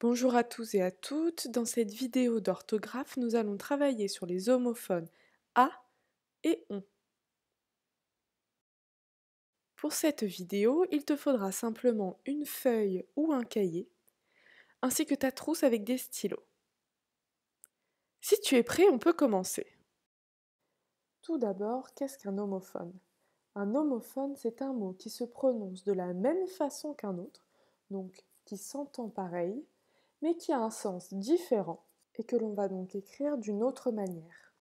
Bonjour à tous et à toutes. Dans cette vidéo d'orthographe, nous allons travailler sur les homophones a et on. Pour cette vidéo, il te faudra simplement une feuille ou un cahier, ainsi que ta trousse avec des stylos. Si tu es prêt, on peut commencer. Tout d'abord, qu'est-ce qu'un homophone? Un homophone, c'est un mot qui se prononce de la même façon qu'un autre, donc qui s'entend pareil, mais qui a un sens différent et que l'on va donc écrire d'une autre manière.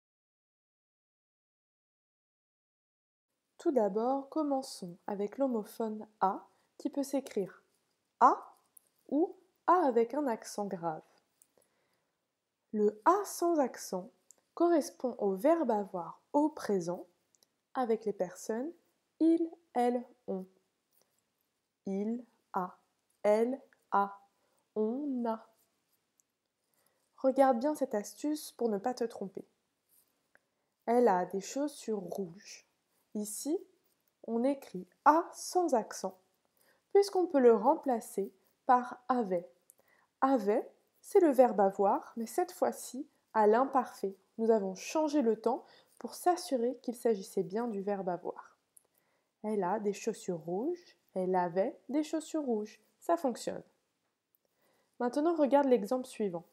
Tout d'abord, commençons avec l'homophone A qui peut s'écrire A ou A avec un accent grave. Le A sans accent correspond au verbe avoir au présent avec les personnes il, elle, on. Il a, elle a, on a. Regarde bien cette astuce pour ne pas te tromper. Elle a des chaussures rouges. Ici, on écrit A sans accent puisqu'on peut le remplacer par avait. Avait, c'est le verbe avoir, mais cette fois-ci à l'imparfait. Nous avons changé le temps pour s'assurer qu'il s'agissait bien du verbe avoir. Elle a des chaussures rouges, elle avait des chaussures rouges. Ça fonctionne. Maintenant, regarde l'exemple suivant.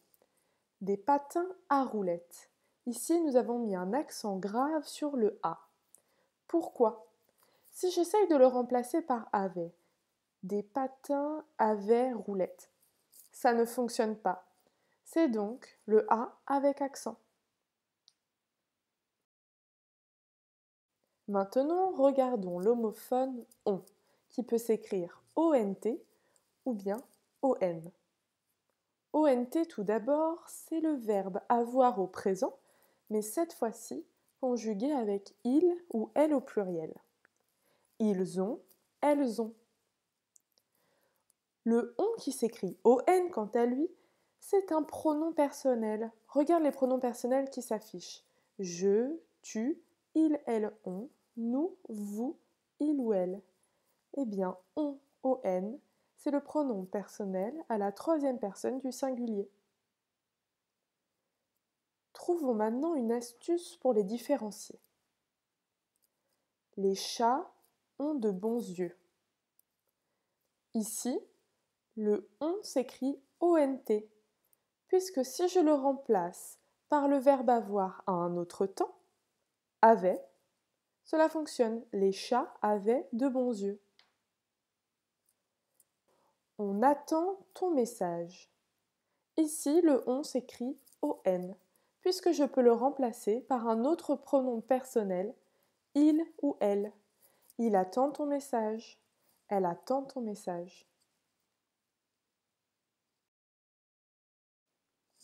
Des patins à roulettes. Ici, nous avons mis un accent grave sur le A. Pourquoi? Si j'essaye de le remplacer par avait, des patins avaient roulettes. Ça ne fonctionne pas. C'est donc le A avec accent. Maintenant, regardons l'homophone on, qui peut s'écrire ONT ou bien ON. ONT tout d'abord, c'est le verbe avoir au présent, mais cette fois-ci conjugué avec il ou elle au pluriel. Ils ont, elles ont. Le on qui s'écrit ON quant à lui, c'est un pronom personnel. Regarde les pronoms personnels qui s'affichent. Je, tu, il, elle, on, nous, vous, il ou elle. Eh bien, on, c'est le pronom personnel à la troisième personne du singulier. Trouvons maintenant une astuce pour les différencier. Les chats ont de bons yeux. Ici, le on s'écrit ONT, puisque si je le remplace par le verbe avoir à un autre temps, avait, cela fonctionne. Les chats avaient de bons yeux. On attend ton message. Ici, le on s'écrit on, puisque je peux le remplacer par un autre pronom personnel, il ou elle. Il attend ton message. Elle attend ton message.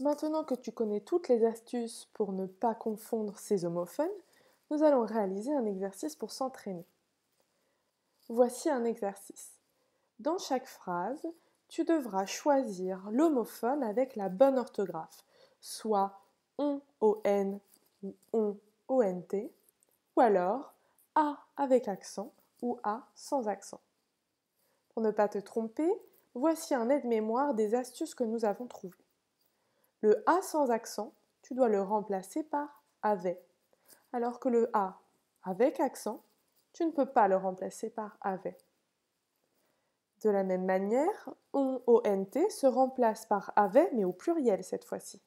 Maintenant que tu connais toutes les astuces pour ne pas confondre ces homophones, nous allons réaliser un exercice pour s'entraîner. Voici un exercice. Dans chaque phrase, tu devras choisir l'homophone avec la bonne orthographe, soit on ou on ont, ou alors a avec accent ou a sans accent. Pour ne pas te tromper, voici un aide-mémoire des astuces que nous avons trouvées. Le a sans accent, tu dois le remplacer par avait, alors que le a avec accent, tu ne peux pas le remplacer par avait. De la même manière, ont se remplace par avait, mais au pluriel cette fois-ci.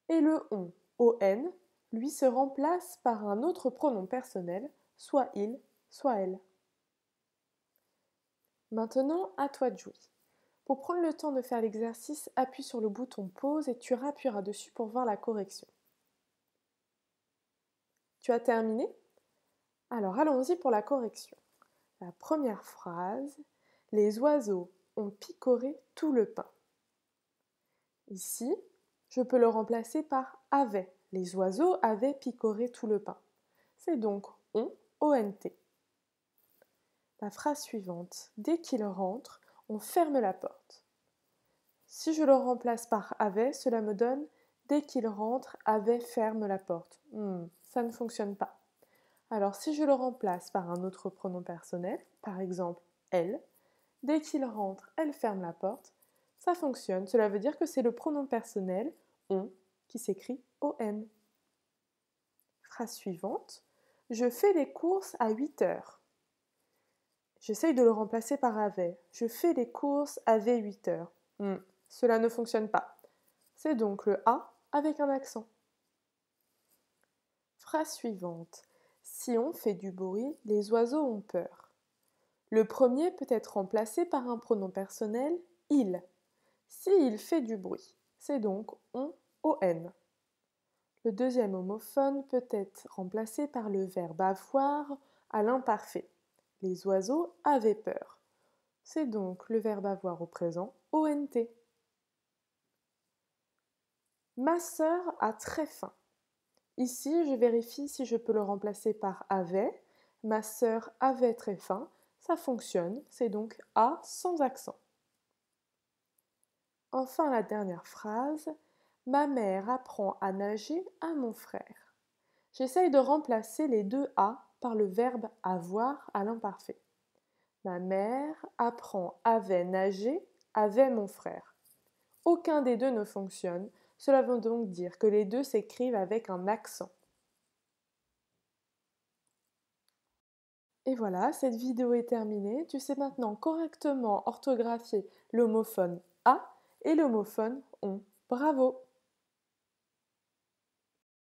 Et le on, lui se remplace par un autre pronom personnel, soit il, soit elle. Maintenant, à toi de jouer. Pour prendre le temps de faire l'exercice, appuie sur le bouton pause et tu rappuieras dessus pour voir la correction. Tu as terminé? Alors allons-y pour la correction. La première phrase, les oiseaux ont picoré tout le pain. Ici, je peux le remplacer par avait. Les oiseaux avaient picoré tout le pain. C'est donc ont. La phrase suivante, dès qu'il rentre, on ferme la porte. Si je le remplace par avait, cela me donne dès qu'il rentre, avait ferme la porte. Ça ne fonctionne pas. Alors si je le remplace par un autre pronom personnel, par exemple elle, dès qu'il rentre, elle ferme la porte, Ça fonctionne, cela veut dire que c'est le pronom personnel on qui s'écrit on. Phrase suivante. Je fais les courses à 8 heures. J'essaye de le remplacer par avait. Je fais les courses avait 8 heures. Cela ne fonctionne pas. C'est donc le A avec un accent. Phrase suivante. Si on fait du bruit, les oiseaux ont peur. Le premier peut être remplacé par un pronom personnel il. Si il fait du bruit, c'est donc on. Le deuxième homophone peut être remplacé par le verbe avoir à l'imparfait. Les oiseaux avaient peur. C'est donc le verbe avoir au présent ont. Ma sœur a très faim. Ici, je vérifie si je peux le remplacer par avait. Ma sœur avait très faim. Ça fonctionne, c'est donc a sans accent. Enfin, la dernière phrase. Ma mère apprend à nager à mon frère. J'essaye de remplacer les deux a par le verbe avoir à l'imparfait. Ma mère apprend avait nager avait mon frère. Aucun des deux ne fonctionne. Cela veut donc dire que les deux s'écrivent avec un accent. Et voilà, cette vidéo est terminée. Tu sais maintenant correctement orthographier l'homophone a et l'homophone on. Bravo!